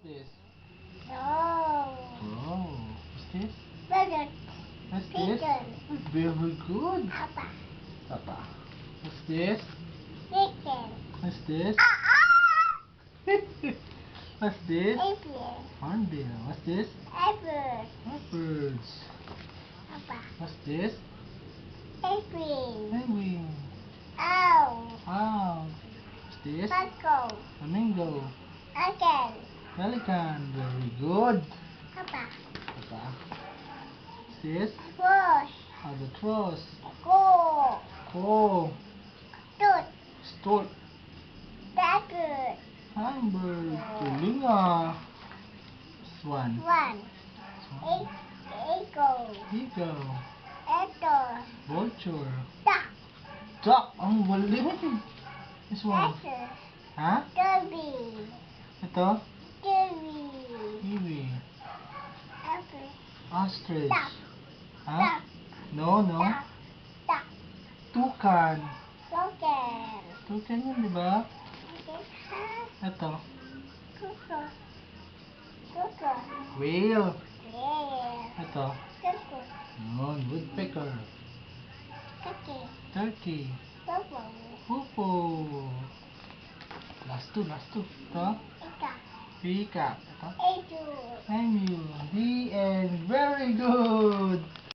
this? No. Oh, what's this? Burger. What's this? Chicken. Very good. Papa. Papa. What's this? Chicken. What's this? Ah! What's this? Apple. Hornbill. What's this? Apple. Birds. Papa. What's this? Apple. Penguin. Owl. Owl. What's this? Mango. Flamingo. Again. Pelican. Very good. Papa. Papa. What's this? Bush. Albatross. Go. Crow. Dude. Stork. Dagger. Hummingbird. Tulinga. Swan. One. Swan. Eagle. Eagle. Eagle. Vulture. Duck. Duck. Ang galing. This one. Letter. Ha? Derby. Ito? Derby. Kiwi. Apple. Ostrich. Duck. Ha? Duck. No, no. Duck. Duck. Tukan. Logan. Tukan yun, di ba? Ito. Cuckoo. Cuckoo. Whale. Yeah. Ito. Cuckoo. Yun, woodpecker. Cookie. Turkey. Bubble. Pupo. Last two, last two. Ito. Ika. Peacock. Ito. Eagle. Emu. The end. Very good.